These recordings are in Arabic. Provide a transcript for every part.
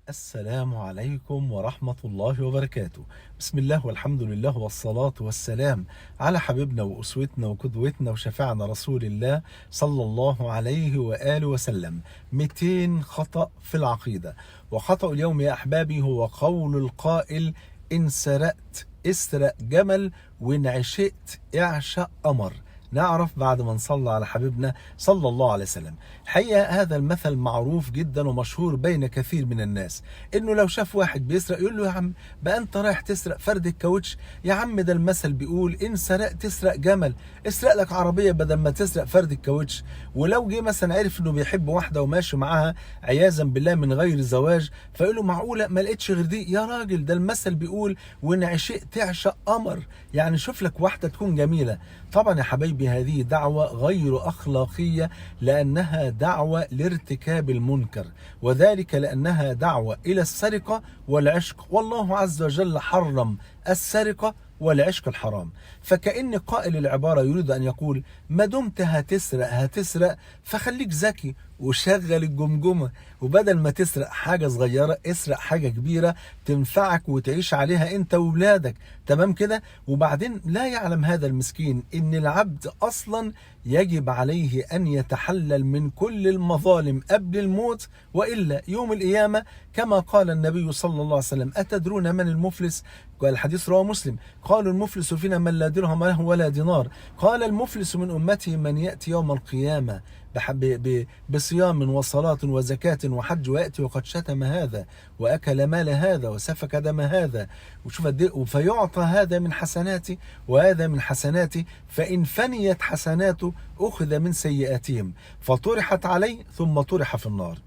السلام عليكم ورحمة الله وبركاته. بسم الله والحمد لله والصلاة والسلام على حبيبنا وأسوتنا وقدوتنا وشفيعنا رسول الله صلى الله عليه وآله وسلم. 200 خطأ في العقيدة. وخطأ اليوم يا أحبابي هو قول القائل: إن سرقت اسرق جمل، وإن عشقت اعشق قمر. نعرف بعد ما نصلى على حبيبنا صلى الله عليه وسلم. الحقيقة هذا المثل معروف جدا ومشهور بين كثير من الناس، انه لو شاف واحد بيسرق يقول له: يا عم بقى انت رايح تسرق فرد الكاوتش؟ يا عم ده المثل بيقول ان سرقت تسرق جمل، اسرق لك عربية بدل ما تسرق فرد الكاوتش. ولو جه مثلا عرف انه بيحب واحدة وماشي معاها عياذا بالله من غير زواج، فيقول له: معقولة ما لقيتش غير دي؟ يا راجل ده المثل بيقول وان عشقت تعشق قمر، يعني شوف لك واحدة تكون جميلة. طبعا يا حبايبي هذه دعوة غير أخلاقية، لأنها دعوة لارتكاب المنكر، وذلك لأنها دعوة إلى السرقة والعشق، والله عز وجل حرم السرقة والعشق الحرام. فكأن قائل العبارة يريد أن يقول: ما دمت هتسرق فخليك ذكي وشغل الجمجمة، وبدل ما تسرق حاجة صغيرة اسرق حاجة كبيرة تنفعك وتعيش عليها انت وولادك. تمام كده؟ وبعدين لا يعلم هذا المسكين ان العبد اصلا يجب عليه ان يتحلل من كل المظالم قبل الموت، وإلا يوم القيامة كما قال النبي صلى الله عليه وسلم: أتدرون من المفلس؟ قال الحديث رواه مسلم. قالوا: المفلس فينا من لا درهم له ولا دينار. قال: المفلس من أمته من يأتي يوم القيامة بصيام وصلاة وزكاة وحج، ويأتي وقد شتم هذا وأكل مال هذا وسفك دم هذا. وشوف فيعطى هذا من حسناتي وهذا من حسناتي، فإن فنيت حسناته أخذ من سيئاتهم فطرحت عليه ثم طرح في النار.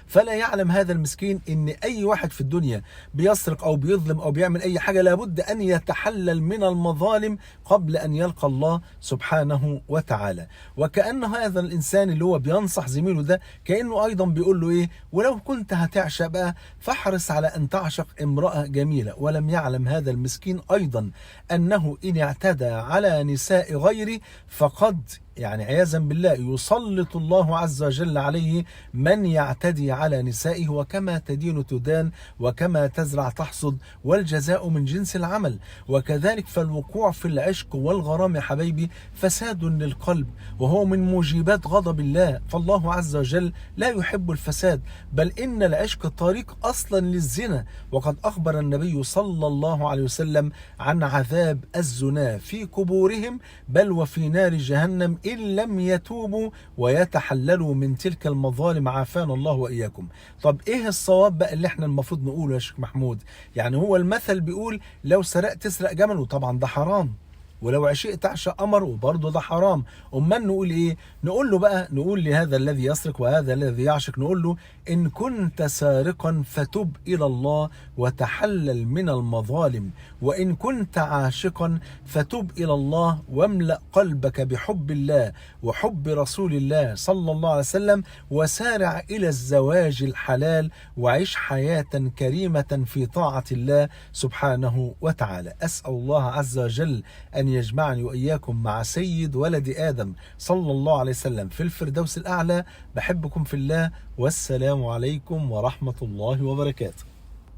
فلا يعلم هذا المسكين ان اي واحد في الدنيا بيسرق او بيظلم او بيعمل اي حاجة لابد ان يتحلل من المظالم قبل ان يلقى الله سبحانه وتعالى. وكأن هذا الانسان اللي هو بينصح زميله ده كأنه ايضا بيقول له ايه: ولو كنت هتعشق بقى فاحرص على ان تعشق امرأة جميلة. ولم يعلم هذا المسكين ايضا انه ان اعتدى على نساء غيره فقد عياذا بالله يسلط الله عز وجل عليه من يعتدي على نسائه، وكما تدين تدان وكما تزرع تحصد، والجزاء من جنس العمل. وكذلك فالوقوع في العشق والغرام يا حبايبي فساد للقلب، وهو من موجبات غضب الله، فالله عز وجل لا يحب الفساد، بل إن العشق طريق أصلا للزنا. وقد أخبر النبي صلى الله عليه وسلم عن عذاب الزنا في قبورهم بل وفي نار جهنم إن لم يتوبوا ويتحللوا من تلك المظالم، عافانا الله وإياكم. طب إيه الصواب بقى اللي احنا المفروض نقوله يا شيخ محمود؟ هو المثل بيقول لو سرقت تسرق جمل، وطبعا ده حرام، ولو عشقت تعشق قمر، وبرضه ده حرام. امال نقول ايه؟ نقول له بقى، نقول لهذا الذي يسرق وهذا الذي يعشق، نقول له: ان كنت سارقا فتب الى الله وتحلل من المظالم، وان كنت عاشقا فتب الى الله واملأ قلبك بحب الله وحب رسول الله صلى الله عليه وسلم، وسارع الى الزواج الحلال وعيش حياة كريمة في طاعة الله سبحانه وتعالى. اسأل الله عز وجل أن يجمعني وإياكم مع سيد ولد آدم صلى الله عليه وسلم في الفردوس الأعلى. بحبكم في الله، والسلام عليكم ورحمة الله وبركاته.